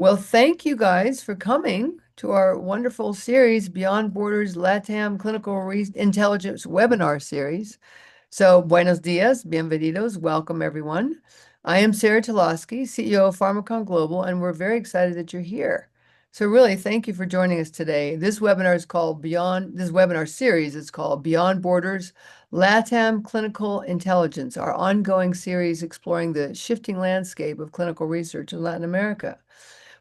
Well, thank you guys for coming to our wonderful series, Beyond Borders LATAM Intelligence webinar series. So, buenos dias, bienvenidos, welcome everyone. I am Sarah Toloski, CEO of Pharmacon Global, and we're very excited that you're here. So really, thank you for joining us today. This webinar series is called Beyond Borders LATAM Clinical Intelligence, our ongoing series exploring the shifting landscape of clinical research in Latin America.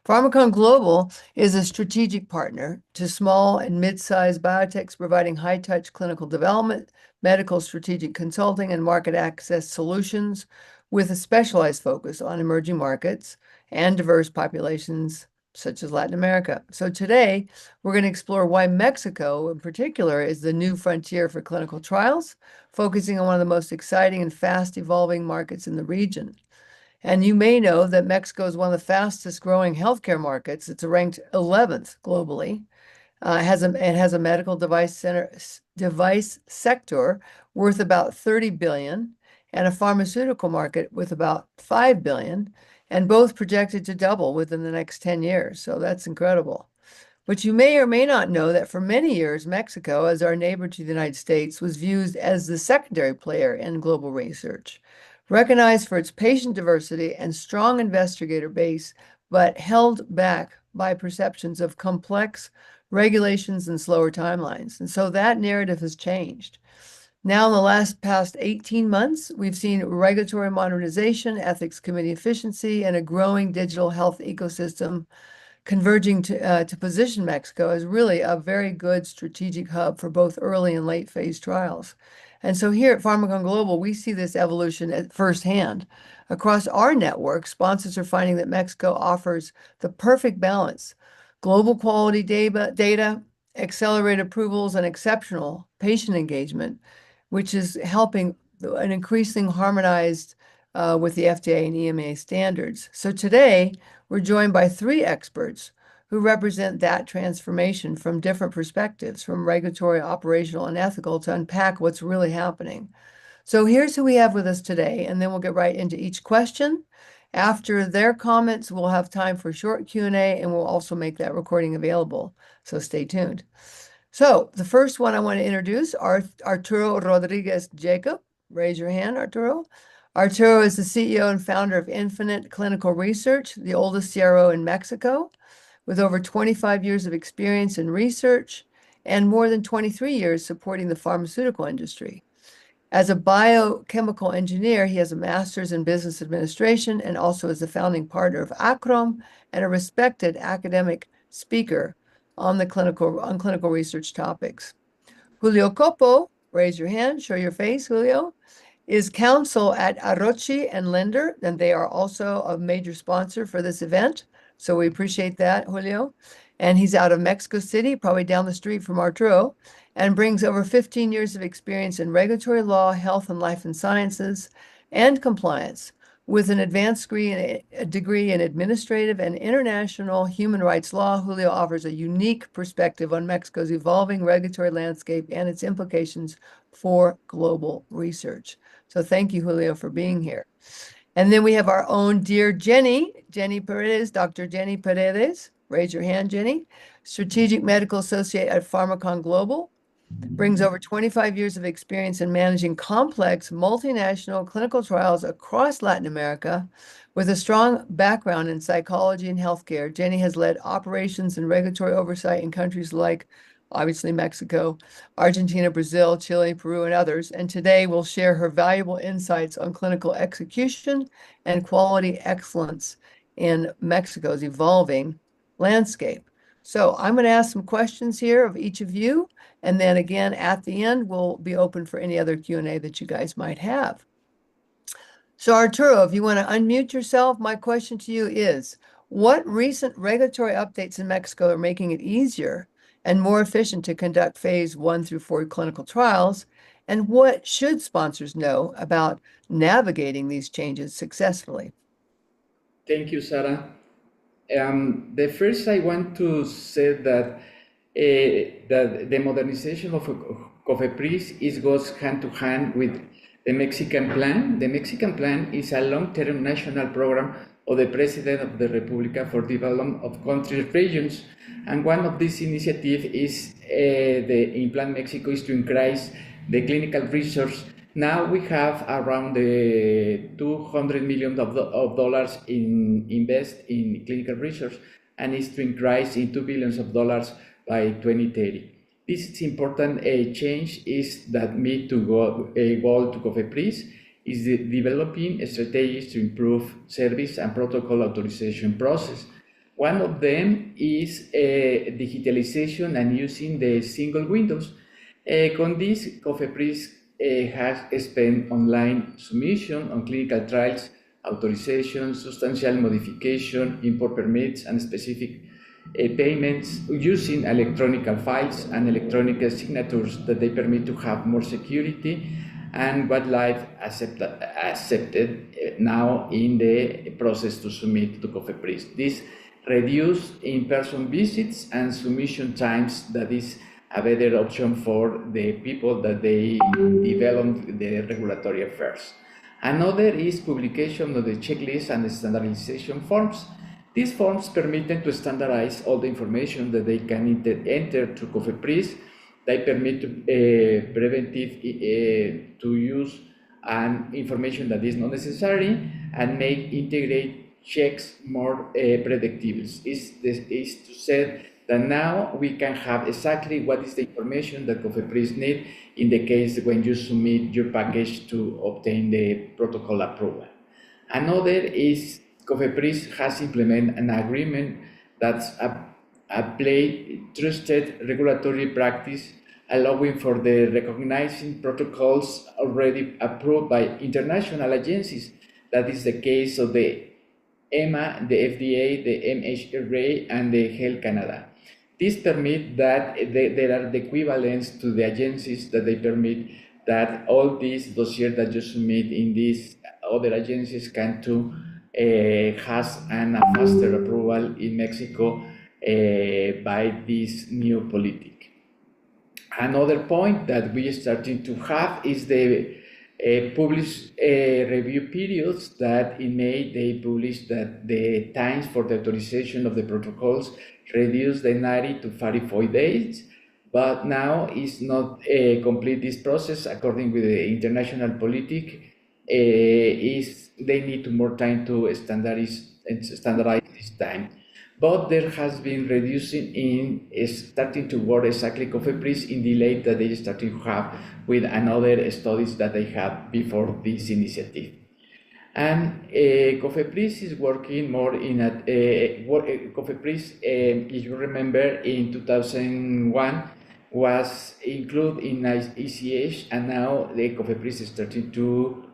Pharmacon Global is a strategic partner to small and mid-sized biotechs providing high-touch clinical development, medical strategic consulting, and market access solutions with a specialized focus on emerging markets and diverse populations such as Latin America. So today, we're going to explore why Mexico, in particular, is the new frontier for clinical trials, focusing on one of the most exciting and fast-evolving markets in the region. And you may know that Mexico is one of the fastest growing healthcare markets. It's ranked 11th globally. It has a medical device sector worth about 30 billion and a pharmaceutical market with about 5 billion, and both projected to double within the next 10 years. So that's incredible. But you may or may not know that for many years, Mexico, as our neighbor to the United States, was viewed as the secondary player in global research, recognized for its patient diversity and strong investigator base, but held back by perceptions of complex regulations and slower timelines. And so that narrative has changed. Now, in the past 18 months, we've seen regulatory modernization, ethics committee efficiency, and a growing digital health ecosystem converging to position Mexico as really a very good strategic hub for both early and late phase trials. And so here at Pharmacon Global, we see this evolution at firsthand. Across our network, sponsors are finding that Mexico offers the perfect balance: global quality data, accelerated approvals, and exceptional patient engagement, which is helping an increasing harmonized with the FDA and EMA standards. So today, we're joined by three experts who represent that transformation from different perspectives, from regulatory, operational, and ethical, to unpack what's really happening. So here's who we have with us today, and then we'll get right into each question. After their comments, we'll have time for short Q&A, and we'll also make that recording available. So stay tuned. So the first one I want to introduce, Arturo Rodriguez Jacob. Raise your hand, Arturo. Arturo is the CEO and founder of Infinite Clinical Research, the oldest CRO in Mexico, with over 25 years of experience in research and more than 23 years supporting the pharmaceutical industry. As a biochemical engineer, he has a master's in business administration and also is the founding partner of ACROM and a respected academic speaker on clinical research topics. Julio Copo, raise your hand, show your face, Julio, is counsel at Arrochi and Linder, and they are also a major sponsor for this event. So we appreciate that, Julio. And he's out of Mexico City, probably down the street from Arturo, and brings over 15 years of experience in regulatory law, health and life and sciences, and compliance. With an advanced degree in administrative and international human rights law, Julio offers a unique perspective on Mexico's evolving regulatory landscape and its implications for global research. So thank you, Julio, for being here. And then we have our own dear Jenny Paredes, Dr. Jenny Paredes. Raise your hand, Jenny. Strategic Medical Associate at Pharmacon Global. Brings over 25 years of experience in managing complex multinational clinical trials across Latin America. With a strong background in psychology and healthcare, Jenny has led operations and regulatory oversight in countries like, obviously, Mexico, Argentina, Brazil, Chile, Peru, and others. And today we'll share her valuable insights on clinical execution and quality excellence in Mexico's evolving landscape. So I'm going to ask some questions here of each of you. And then again, at the end, we'll be open for any other Q&A that you guys might have. So Arturo, if you want to unmute yourself, my question to you is, what recent regulatory updates in Mexico are making it easier and more efficient to conduct phase 1 through 4 clinical trials? And what should sponsors know about navigating these changes successfully? Thank you, Sarah. The first, I want to say that the modernization of COFEPRIS goes hand to hand with the Mexican plan. The Mexican plan is a long-term national program of the President of the República for Development of Countries Regions. And one of these initiatives is in Plan Mexico is to increase the clinical research. Now we have around $200 million of dollars invest in clinical research, and is to increase in $2 billion by 2030. This important change is that meet to goal to COFEPRIS is developing strategies to improve service and protocol authorization process. One of them is digitalization and using the single windows. Con this, COFEPRIS has spent online submission on clinical trials, authorization, substantial modification, import permits, and specific payments using electronic files and electronic signatures that they permit to have more security and wildlife accepted now in the process to submit to COFEPRIS. This reduce in-person visits and submission times. That is a better option for the people that they develop the regulatory affairs. Another is publication of the checklist and the standardization forms. These forms permit them to standardize all the information that they can enter to COFEPRIS. They permit preventive to use and information that is not necessary and make integrate checks more predictable. Is to say that now we can have exactly what is the information that COFEPRIS need in the case when you submit your package to obtain the protocol approval. Another is COFEPRIS has implemented an agreement that's a trusted regulatory practice, allowing for the recognizing protocols already approved by international agencies. That is the case of the EMA, the FDA, the MHRA, and the Health Canada. This permit that there are the equivalents to the agencies that they permit that all these dossiers that you submit in these other agencies can too has a faster approval in Mexico by this new politic. Another point that we are starting to have is the published review periods. That in May they published that the times for the authorization of the protocols reduced the 90 to 44 days, but now is not complete this process according with the international politic. Is they need more time to standardize this time. But there has been reducing in starting to work exactly COFEPRIS in delay that they starting to have with another studies that they had before this initiative. And COFEPRIS is working more in a COFEPRIS, if you remember, in 2001 was included in ICH, and now the COFEPRIS is starting to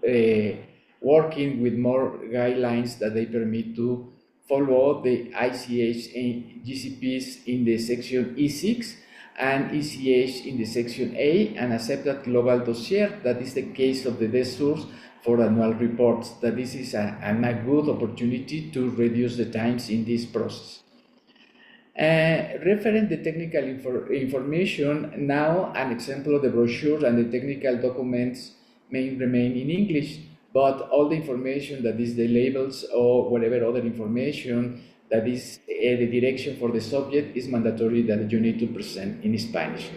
working with more guidelines that they permit to follow the ICH and GCPs in the section E6 and ECH in the section A, and accepted global dossier. That is the case of the DSURS for annual reports. That this is a good opportunity to reduce the times in this process. Referring the technical information, now an example of the brochure and the technical documents may remain in English, but all the information that is the labels or whatever other information that is the direction for the subject is mandatory that you need to present in Spanish.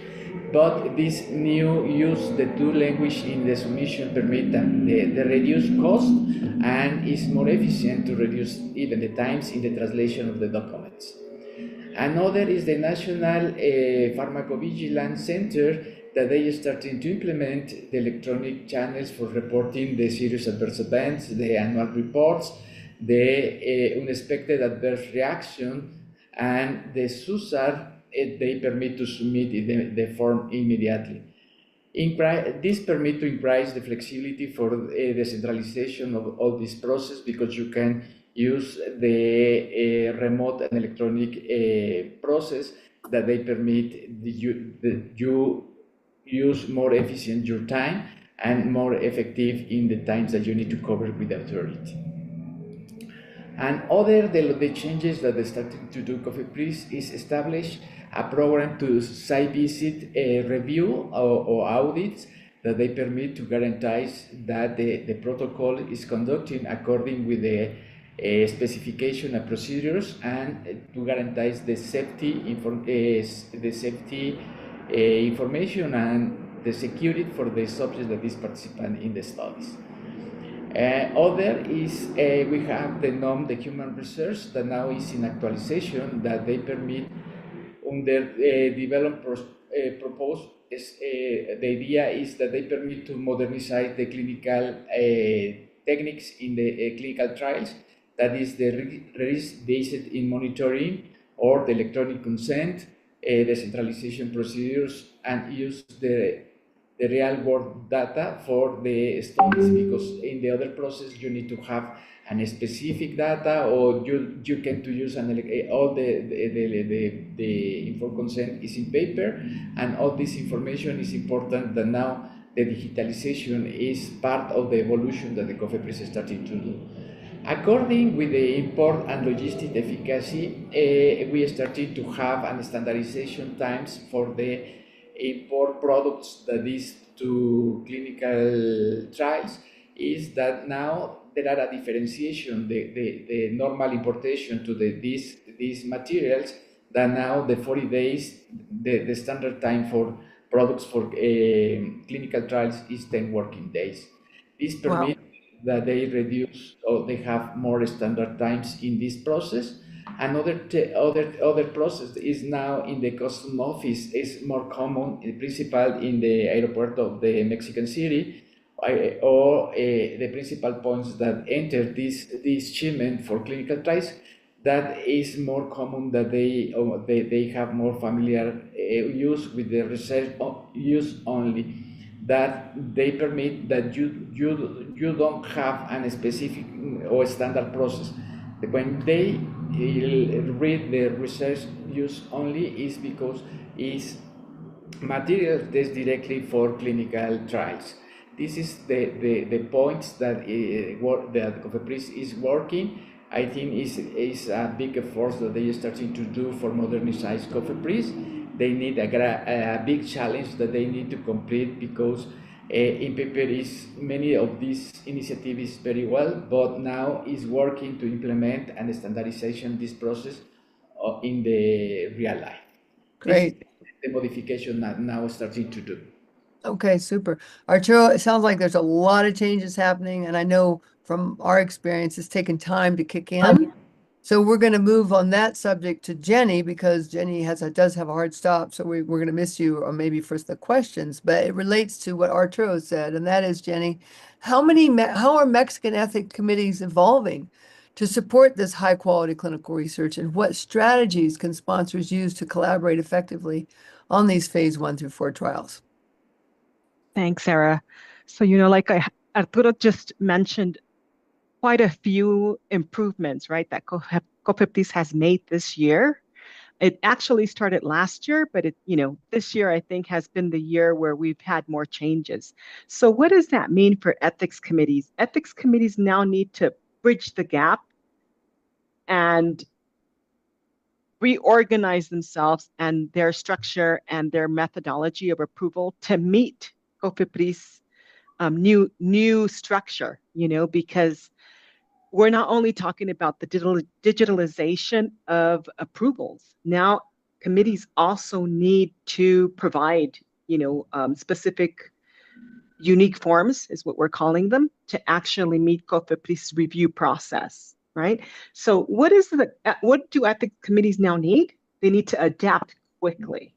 But this new use the two language in the submission permit the reduced cost and is more efficient to reduce even the times in the translation of the documents. Another is the National Pharmacovigilance Center that they are starting to implement the electronic channels for reporting the serious adverse events, the annual reports, the unexpected adverse reaction, and the SUSAR, they permit to submit the form immediately. This permits to increase the flexibility for the decentralization of all this process, because you can use the remote and electronic process that they permit you use more efficient your time and more effective in the times that you need to cover with the authority. And other the changes that they started to do COFEPRIS is establish a program to site visit review or audits that they permit to guarantee that the protocol is conducting according with the specification and procedures, and to guarantee the safety, information and the security for the subjects that is participant in the studies. Other is we have the norm, the human research, that now is in actualization, that they permit under development proposed. The idea is that they permit to modernize the clinical techniques in the clinical trials, that is the risk-based in monitoring or the electronic consent, the centralization procedures, and use the real-world data for the studies, because in the other process you need to have a specific data, or you can to use all the informed consent is in paper, and all this information is important. That now the digitalization is part of the evolution that the COFEPRIS is starting to do. According with the import and logistic efficacy, we are starting to have a standardization times for the import products that is to clinical trials. Is that now there are a differentiation, the normal importation to these materials, that now the 40 days, the standard time for products for clinical trials is 10 working days. This permits that they reduce, or they have more standard times in this process. Other process is now in the custom office is more common, in principal in the airport of the Mexican City, or the principal points that enter this shipment for clinical trials. That is more common, that they have more familiar use with the research use only, that they permit that you don't have a specific or standard process. When they read the research use only, is because it's material test directly for clinical trials. This is the points that that COFEPRIS is working. I think is a big effort that they are starting to do for modernize COFEPRIS. They need a big challenge that they need to complete, because in paper is many of these initiatives very well, but now is working to implement and standardization this process in the real life. Great. This is the modification that now starting to do. Okay, super. Arturo, it sounds like there's a lot of changes happening, and I know from our experience it's taken time to kick in. So we're going to move on that subject to Jenny, because Jenny does have a hard stop. So we're going to miss you, or maybe for the questions, but it relates to what Arturo said, and that is, Jenny, how are Mexican ethics committees evolving to support this high quality clinical research, and what strategies can sponsors use to collaborate effectively on these phase 1 through 4 trials? Thanks, Sarah. So, like Arturo just mentioned, quite a few improvements, right, that COFEPRIS has made this year. It actually started last year, but this year I think has been the year where we've had more changes. So what does that mean for ethics committees? Ethics committees now need to bridge the gap and reorganize themselves and their structure and their methodology of approval to meet COFEPRIS new structure, because we're not only talking about the digitalization of approvals. Now, committees also need to provide, specific unique forms, is what we're calling them, to actually meet COFEPRIS review process, right? So what do ethics committees now need? They need to adapt quickly,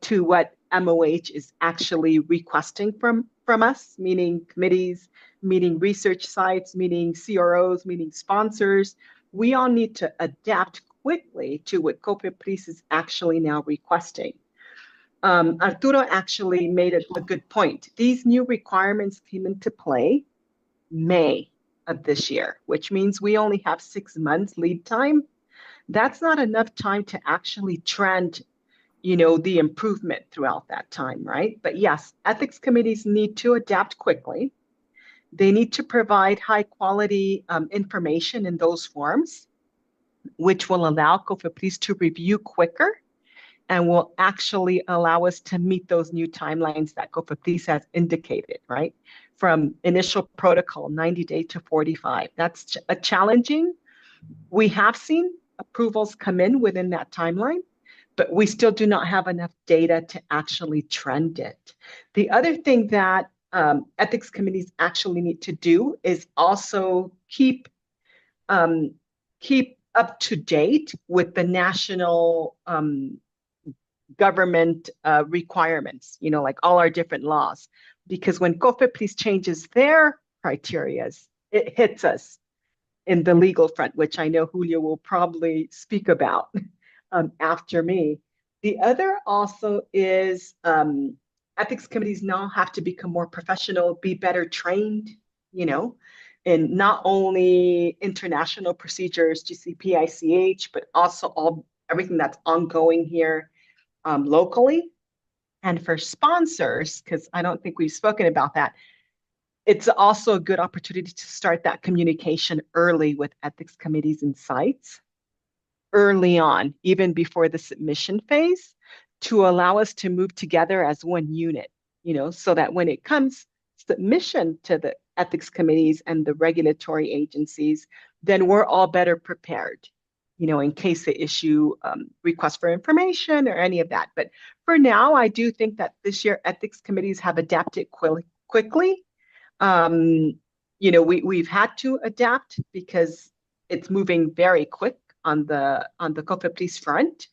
to what MOH is actually requesting from us, meaning committees, meaning research sites, meaning CROs, meaning sponsors. We all need to adapt quickly to what COFEPRIS is actually now requesting. Arturo actually made a good point. These new requirements came into play May of this year, which means we only have 6 months lead time. That's not enough time to actually trend the improvement throughout that time, right? But yes, ethics committees need to adapt quickly. They need to provide high quality information in those forms, which will allow COFEPRIS to review quicker and will actually allow us to meet those new timelines that COFEPRIS has indicated, right? from initial protocol, 90-day to 45. That's a challenging. We have seen approvals come in within that timeline, but we still do not have enough data to actually trend it. The other thing that ethics committees actually need to do is also keep up to date with the national government requirements, like all our different laws. Because when COFEPRIS changes their criterias, it hits us in the legal front, which I know Julio will probably speak about after me. The other also is ethics committees now have to become more professional, be better trained, in not only international procedures, GCP, ICH, but also everything that's ongoing here locally. And for sponsors, because I don't think we've spoken about that, it's also a good opportunity to start that communication early with ethics committees and sites early on, even before the submission phase, to allow us to move together as one unit, so that when it comes submission to the ethics committees and the regulatory agencies, then we're all better prepared, in case they issue requests for information or any of that. But for now, I do think that this year ethics committees have adapted quickly. We've had to adapt because it's moving very quick on the COFEPRIS front.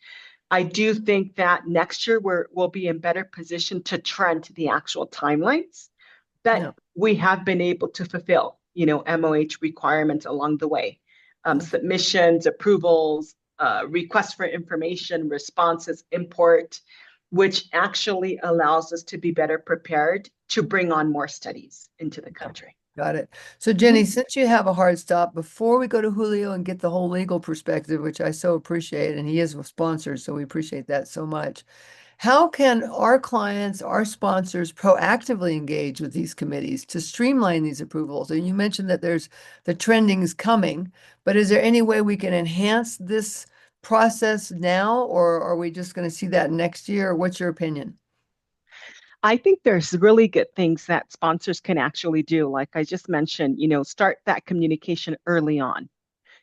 I do think that next year we'll be in better position to trend the actual timelines that we have been able to fulfill, MOH requirements along the way. Submissions, approvals, requests for information, responses, import, which actually allows us to be better prepared to bring on more studies into the country. Got it. So Jenny, since you have a hard stop, before we go to Julio and get the whole legal perspective, which I so appreciate, and he is a sponsor, so we appreciate that so much. How can our clients, our sponsors proactively engage with these committees to streamline these approvals? And you mentioned that there's the trending is coming, but is there any way we can enhance this process now, or are we just going to see that next year? What's your opinion? I think there's really good things that sponsors can actually do. Like I just mentioned, start that communication early on.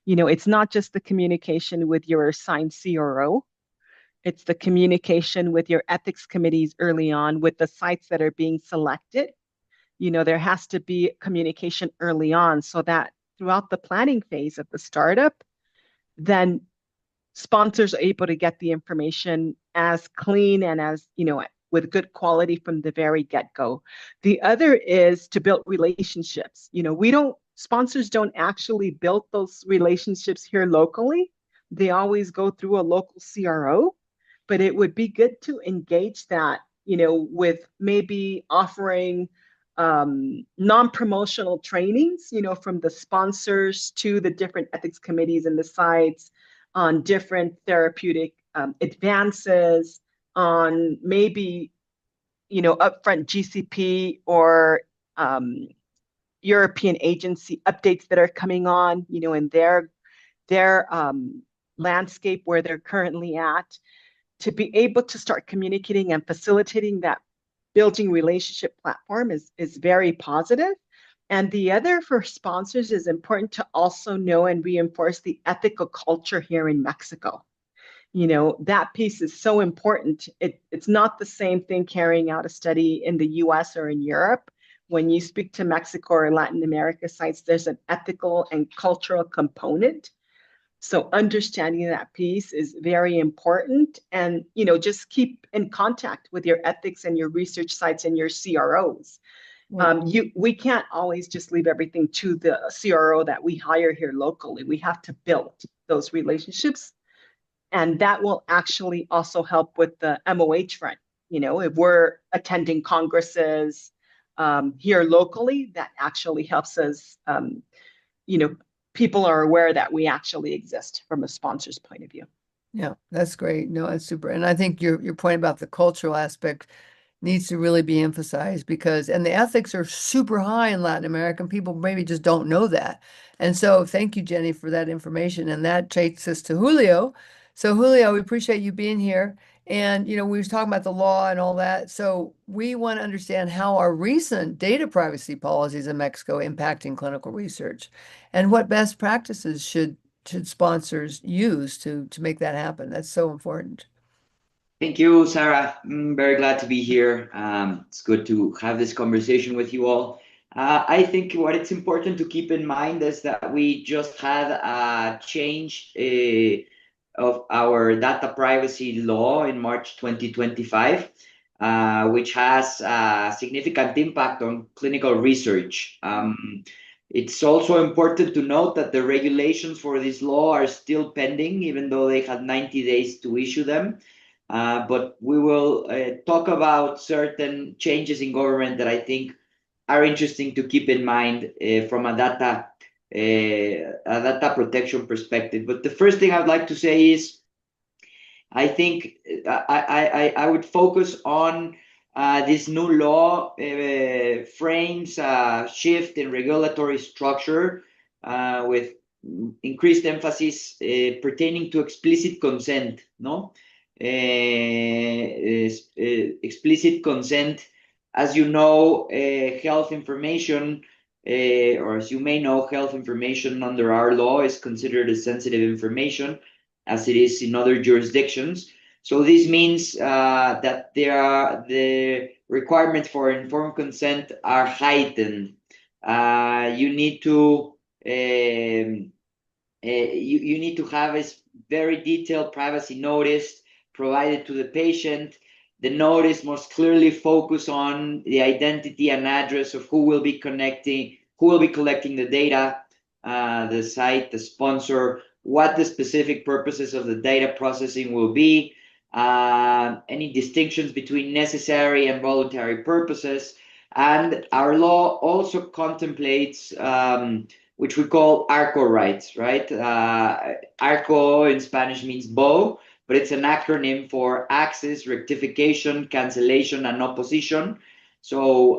It's not just the communication with your assigned CRO. It's the communication with your ethics committees early on with the sites that are being selected. There has to be communication early on so that throughout the planning phase of the startup, then sponsors are able to get the information as clean and as, with good quality from the very get-go. The other is to build relationships. Sponsors don't actually build those relationships here locally. They always go through a local CRO, but it would be good to engage that, with maybe offering non-promotional trainings, from the sponsors to the different ethics committees and the sites on different therapeutic advances, on maybe, upfront GCP or European agency updates that are coming on, in their landscape where they're currently at, to be able to start communicating and facilitating that building relationship platform is very positive. And the other for sponsors is important to also know and reinforce the ethical culture here in Mexico. That piece is so important. It's not the same thing carrying out a study in the US or in Europe. When you speak to Mexico or Latin America sites, there's an ethical and cultural component. So understanding that piece is very important. And, just keep in contact with your ethics and your research sites and your CROs. We can't always just leave everything to the CRO that we hire here locally. We have to build those relationships. And that will actually also help with the MOH front. If we're attending congresses here locally, that actually helps us, people are aware that we actually exist from a sponsor's point of view. Yeah, that's great. No, that's super. And I think your point about the cultural aspect needs to really be emphasized and the ethics are super high in Latin America, and people maybe just don't know that. And so thank you, Jenny, for that information. And that takes us to Julio. So Julio, we appreciate you being here. And, we was talking about the law and all that. So we want to understand how our recent data privacy policies in Mexico impacting clinical research and what best practices should sponsors use to make that happen. That's so important. Thank you, Sarah. I'm very glad to be here. It's good to have this conversation with you all. I think what it's important to keep in mind is that we just had a change of our data privacy law in March 2025, which has a significant impact on clinical research. It's also important to note that the regulations for this law are still pending, even though they had 90 days to issue them. But we will talk about certain changes in government that I think are interesting to keep in mind from a data protection perspective. But the first thing I'd like to say is, I think I would focus on this new law frames a shift in regulatory structure with increased emphasis pertaining to explicit consent, no? Explicit consent. As you know, health information, or as you may know, health information under our law is considered as sensitive information, as it is in other jurisdictions. So this means that the requirements for informed consent are heightened. You need to you need to have a very detailed privacy notice provided to the patient. The notice must clearly focus on the identity and address of who will be collecting the data, the site, the sponsor, what the specific purposes of the data processing will be, any distinctions between necessary and voluntary purposes. And our law also contemplates which we call ARCO rights, right? ARCO in Spanish means bow, but it's an acronym for access, rectification, cancellation, and opposition. So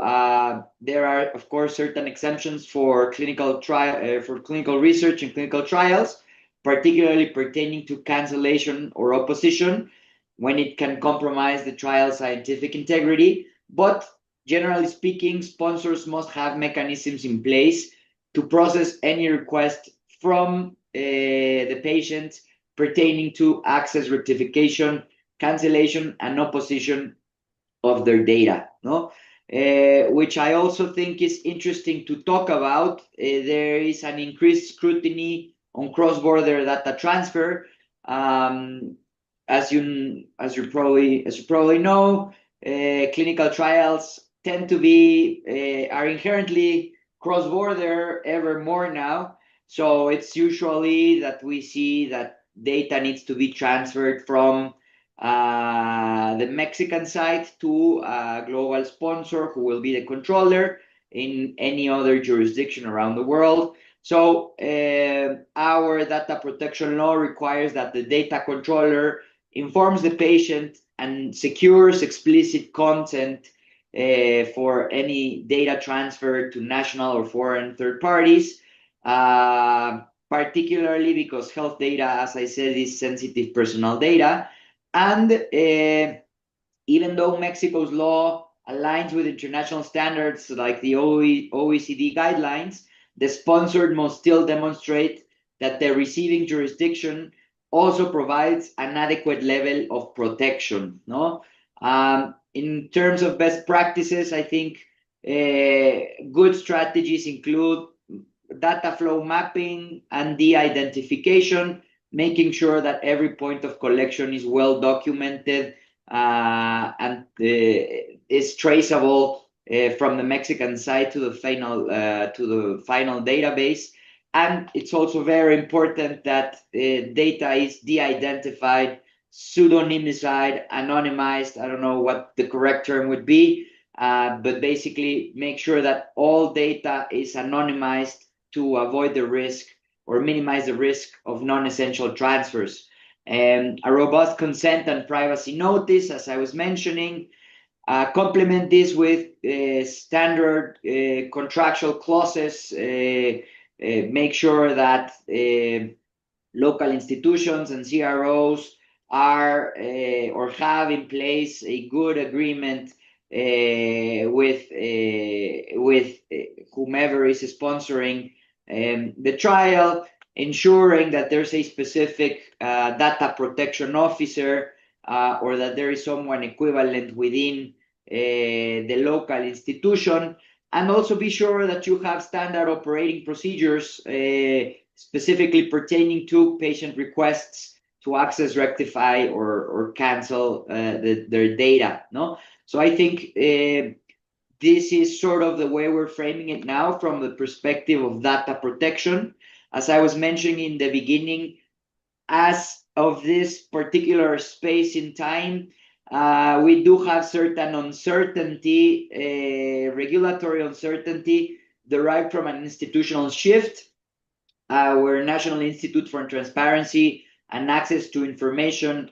there are, of course, certain exemptions for clinical research and clinical trials, particularly pertaining to cancellation or opposition when it can compromise the trial's scientific integrity. But generally speaking, sponsors must have mechanisms in place to process any request from the patient pertaining to access, rectification, cancellation, and opposition of their data, no? Which I also think is interesting to talk about. There is an increased scrutiny on cross-border data transfer. As you probably know, clinical trials tend to be are inherently cross-border ever more now. So it's usually that we see that data needs to be transferred from the Mexican side to a global sponsor who will be the controller in any other jurisdiction around the world. So our data protection law requires that the data controller informs the patient and secures explicit consent for any data transfer to national or foreign third parties, particularly because health data, as I said, is sensitive personal data. And even though Mexico's law aligns with international standards like the OECD guidelines, the sponsor must still demonstrate that the receiving jurisdiction also provides an adequate level of protection, no? In terms of best practices, I think good strategies include data flow mapping and de-identification, making sure that every point of collection is well documented and is traceable from the Mexican side to the final database. And it's also very important that data is de-identified, pseudonymized, anonymized. I don't know what the correct term would be, but basically make sure that all data is anonymized to avoid the risk or minimize the risk of non-essential transfers. And a robust consent and privacy notice, as I was mentioning, complement this with standard contractual clauses, make sure that local institutions and CROs are or have in place a good agreement with whomever is sponsoring the trial, ensuring that there's a specific data protection officer or that there is someone equivalent within the local institution, and also be sure that you have standard operating procedures specifically pertaining to patient requests to access, rectify, or cancel their data. No, so I think this is sort of the way we're framing it now from the perspective of data protection. As I was mentioning in the beginning, as of this particular space in time, we do have certain uncertainty, regulatory uncertainty derived from an institutional shift. Where National Institute for Transparency and Access to Information,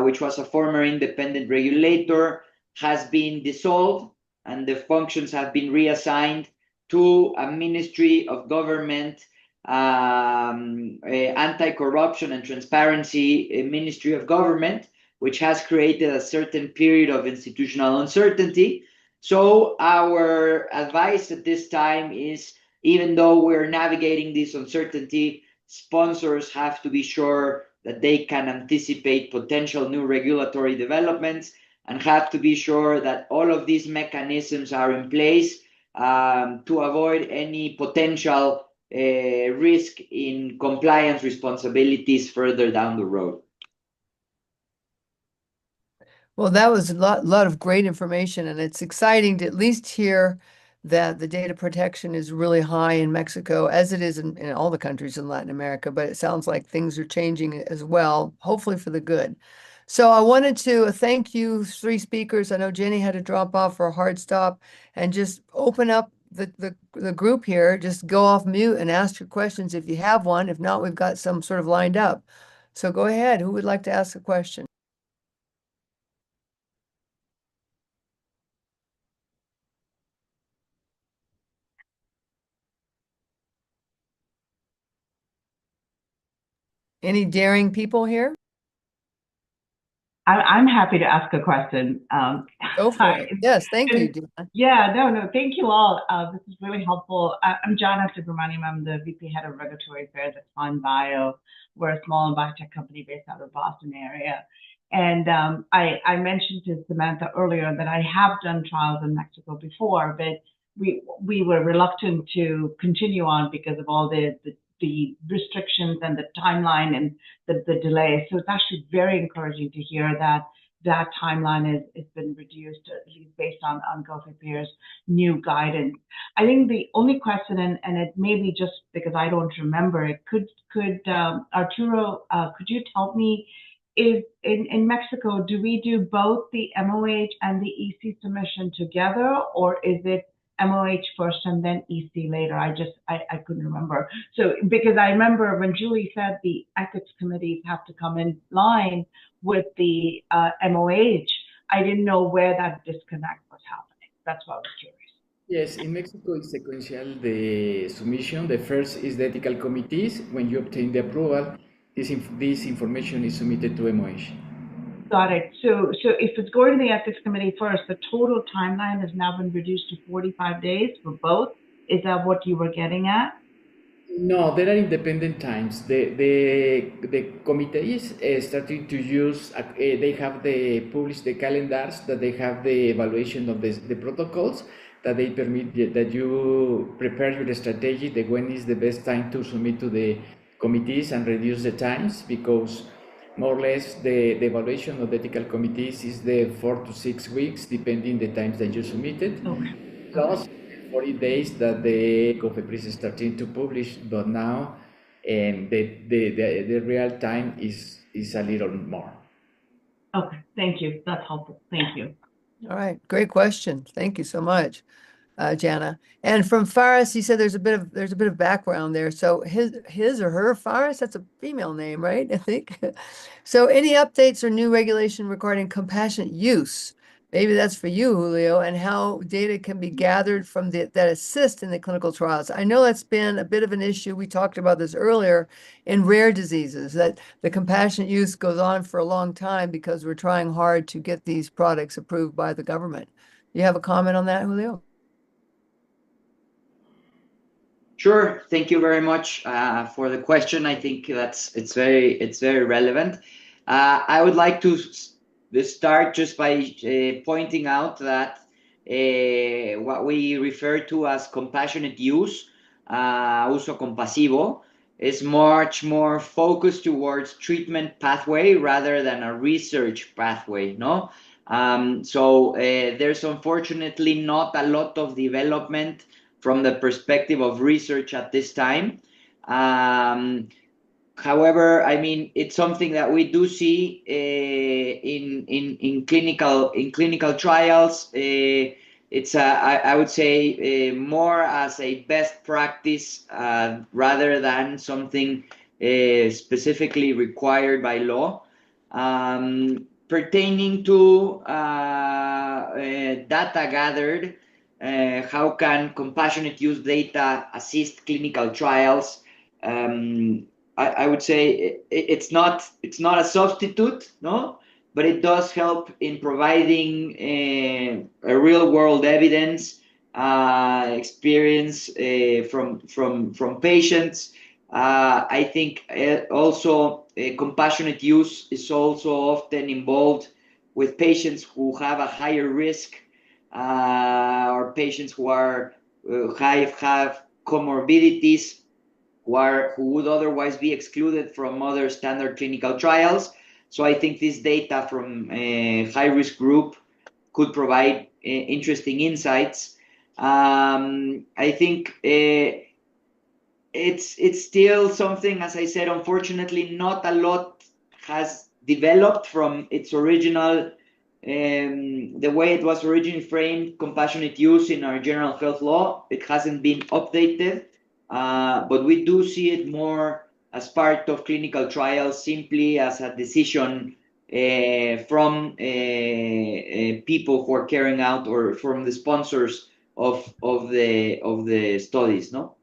which was a former independent regulator, has been dissolved, and the functions have been reassigned to a Ministry of Government, Anti-Corruption and Transparency Ministry of Government, which has created a certain period of institutional uncertainty. So our advice at this time is, even though we're navigating this uncertainty, sponsors have to be sure that they can anticipate potential new regulatory developments and have to be sure that all of these mechanisms are in place to avoid any potential risk in compliance responsibilities further down the road. Well, that was a lot of great information, and it's exciting to at least hear that the data protection is really high in Mexico, as it is in all the countries in Latin America, but it sounds like things are changing as well, hopefully for the good. So I wanted to thank you, three speakers. I know Jenny had to drop off for a hard stop, and just open up the group here. Just go off mute and ask your questions if you have one. If not, we've got some sort of lined up. So go ahead. Who would like to ask a question? Any daring people here? I'm happy to ask a question. Go for it. Yes, thank you, And- Dion. Yeah, no, thank you all. This is really helpful. I'm Jana Subramaniam. I'm the VP Head of Regulatory Affairs at Fund Bio. We're a small biotech company based out of Boston area. And I mentioned to Samantha earlier that I have done trials in Mexico before, but we were reluctant to continue on because of all the restrictions and the timeline and the delay. So it's actually very encouraging to hear that timeline has been reduced, at least based on COFEPRIS's new guidance. I think the only question, and it may be just because I don't remember it, could Arturo, could you tell me if in Mexico, do we do both the MOH and the EC submission together, or is it MOH first and then EC later? I couldn't remember. So because I remember when Julie said the ethics committees have to come in line with the MOH, I didn't know where that disconnect was happening. That's why I was curious. Yes, in Mexico it's sequential, the submission. The first is the ethical committees. When you obtain the approval, this information is submitted to MOH. Got it. So if it's going to the ethics committee first, the total timeline has now been reduced to 45 days for both. Is that what you were getting at? No, there are independent times. The committees starting to use. They have published the calendars that they have the evaluation of the protocols that they permit that you prepare your strategy. The when is the best time to submit to the committees and reduce the times, because more or less the evaluation of the ethical committees is the 4 to 6 weeks, depending the times that you submitted. Okay. Plus 40 days that the COFEPRIS is starting to publish, but now the real time is a little more. Okay, thank you. That's helpful. Thank you. All right, great question. Thank you so much, Jana. And from Faris, he said there's a bit of background there. So his or her Faris, that's a female name, right? I think. So any updates or new regulation regarding compassionate use maybe that's for you, Julio, and how data can be gathered from that assist in the clinical trials. I know that's been a bit of an issue. We talked about this earlier in rare diseases, that the compassionate use goes on for a long time because we're trying hard to get these products approved by the government. You have a comment on that, Julio? Sure. Thank you very much for the question. I think it's very relevant. I would like to start just by pointing out that what we refer to as compassionate use, uso compasivo, is much more focused towards treatment pathway rather than a research pathway, no? So there's unfortunately not a lot of development from the perspective of research at this time. However, I mean, it's something that we do see in clinical trials. It's I would say more as a best practice rather than something specifically required by law. Pertaining to data gathered, how can compassionate use data assist clinical trials? I would say it's not a substitute, no, but it does help in providing a real world evidence experience from patients. I think also compassionate use is also often involved with patients who have a higher risk or patients who are have comorbidities who would otherwise be excluded from other standard clinical trials. So I think this data from a high-risk group could provide interesting insights. I think it's still something, as I said, unfortunately, not a lot has developed from its original, the way it was originally framed, compassionate use in our general health law. It hasn't been updated. But we do see it more as part of clinical trials, simply as a decision from people who are carrying out, or from the sponsors of the studies, no?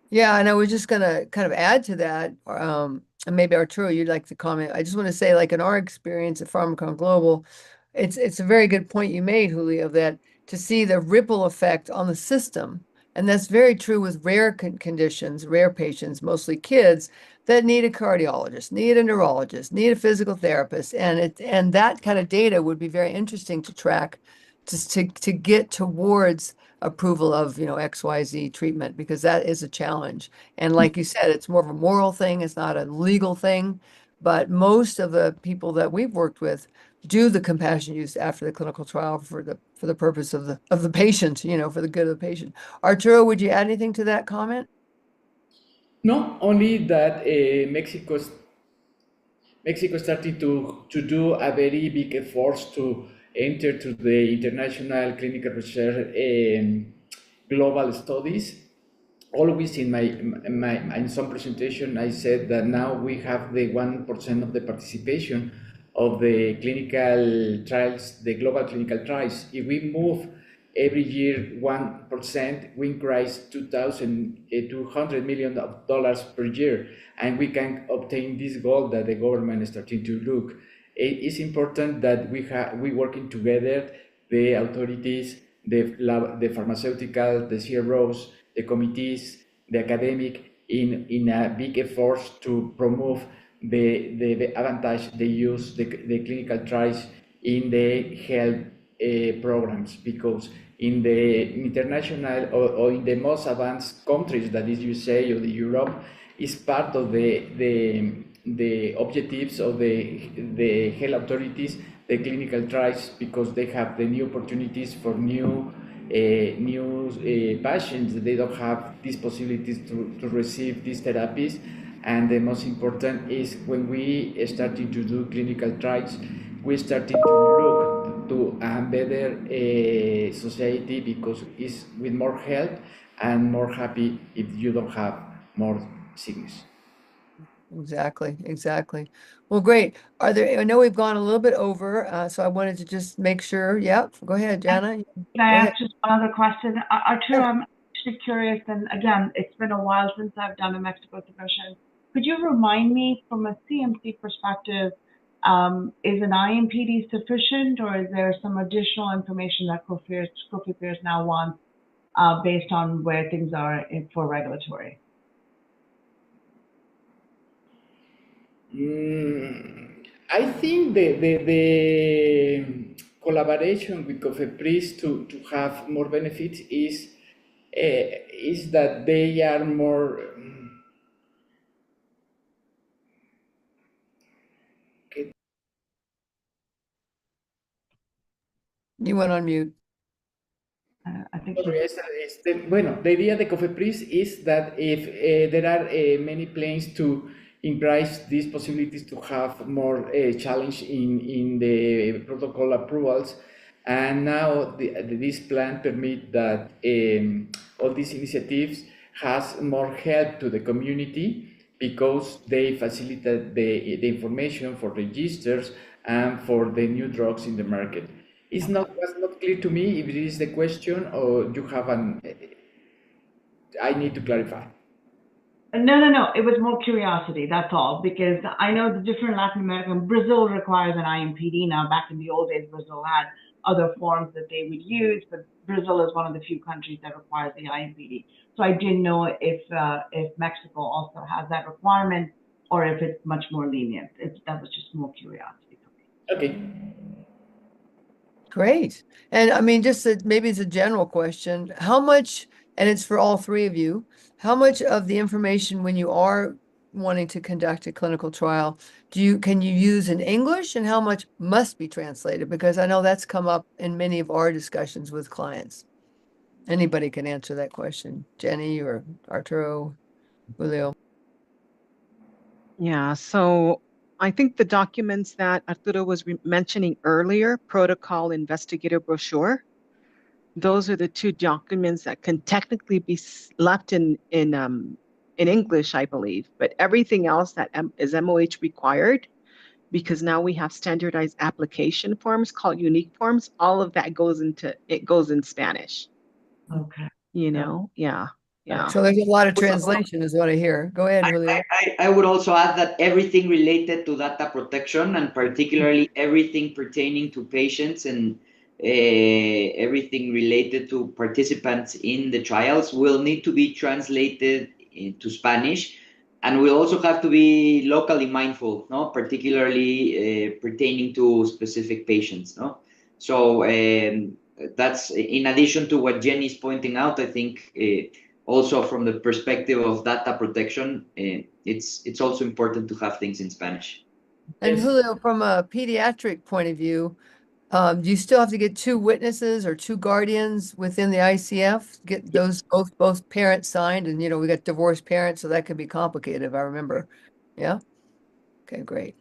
Yeah, and I was just gonna kind of add to that, and maybe Arturo, you'd like to comment. I just want to say, like in our experience at Pharmacon Global, it's a very good point you made, Julio, that to see the ripple effect on the system, and that's very true with rare conditions, rare patients, mostly kids, that need a cardiologist, need a neurologist, need a physical therapist, and that kind of data would be very interesting to track, to get towards approval of, XYZ treatment, because that is a challenge. And like you said, it's more of a moral thing, it's not a legal thing. But most of the people that we've worked with do the compassionate use after the clinical trial for the purpose of the patient, for the good of the patient. Arturo, would you add anything to that comment? No, only that Mexico started to do a very big effort to enter to the international clinical research global studies. Always in some presentation, I said that now we have the 1% of the participation of the clinical trials, the global clinical trials. If we move every year 1%, we increase $200 million per year, and we can obtain this goal that the government is starting to look. It is important that we working together, the authorities, the pharmaceutical, the CROs, the committees, the academic, in a big effort to promote the advantage they use the clinical trials in the health programs, because in the international or in the most advanced countries, that is USA or the Europe, is part of the objectives of the health authorities, the clinical trials, because they have the new opportunities for new patients. They don't have these possibilities to receive these therapies. And the most important is, when we started to do clinical trials, we started to look to a better society, because it's with more health and more happy if you don't have more sickness. Exactly, exactly. Well, great. I know we've gone a little bit over, so I wanted to just make sure. Yep, go ahead, Jana. Can I Go ahead. ask just one other question? Arturo, Sure. I'm actually curious, and again, it's been a while since I've done a Mexico submission. Could you remind me from a CMC perspective, is an IMPD sufficient, or is there some additional information that COFEPRIS now wants based on where things are for regulatory? I think the collaboration with COFEPRIS to have more benefits is that they are more. You went on mute. I think Bueno, the idea de COFEPRIS is that if there are many plans to embrace these possibilities to have more challenge in the protocol approvals, and now this plan permit that all these initiatives has more help to the community because they facilitate the information for registers and for the new drugs in the market. Was not clear to me if it is the question or you have I need to clarify. No. It was more curiosity, that's all, because I know the different Latin American, Brazil requires an IMPD now. Back in the old days, Brazil had other forms that they would use, but Brazil is one of the few countries that requires the IMPD. So I didn't know if Mexico also has that requirement or if it's much more lenient. That was just more curiosity for me. Okay. Great. And I mean, maybe it's a general question. How much, and it's for all three of you, how much of the information when you are wanting to conduct a clinical trial, can you use in English, and how much must be translated? Because I know that's come up in many of our discussions with clients. Anybody can answer that question, Jenny or Arturo, Julio. Yeah, so I think the documents that Arturo was mentioning earlier, protocol investigator brochure, those are the two documents that can technically be left in English, I believe. But everything else that is MOH required, because now we have standardized application forms called unique forms, all of that goes in Spanish. Okay. Yeah. So there's a lot of translation is what I hear. Go ahead, Julio. I would also add that everything related to data protection, and particularly everything pertaining to patients and everything related to participants in the trials, will need to be translated into Spanish, and we'll also have to be locally mindful, no, particularly pertaining to specific patients, no. So that's in addition to what Jenny's pointing out. I think also from the perspective of data protection, it's also important to have things in Spanish. And Julio, from a pediatric point of view, do you still have to get two witnesses or two guardians within the ICF? Get those both parents signed, and we got divorced parents, so that could be complicated if I remember. Yeah. Okay, great.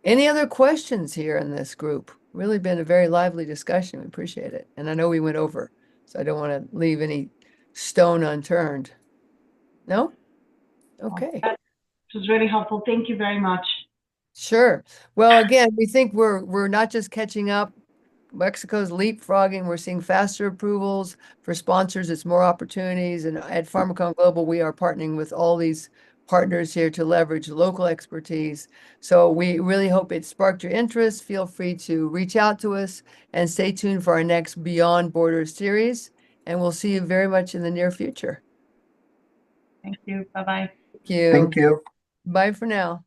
Any other questions here in this group? Really been a very lively discussion. We appreciate it. And I know we went over, so I don't want to leave any stone unturned. No? Okay. This was really helpful. Thank you very much. Sure. Well, again, we think we're not just catching up. Mexico's leapfrogging. We're seeing faster approvals for sponsors. It's more opportunities. And at Pharmakon Global, we are partnering with all these partners here to leverage local expertise. So we really hope it sparked your interest. Feel free to reach out to us and stay tuned for our next Beyond Borders series. And we'll see you very much in the near future. Thank you. Bye-bye. Thank you. Thank you. Bye for now.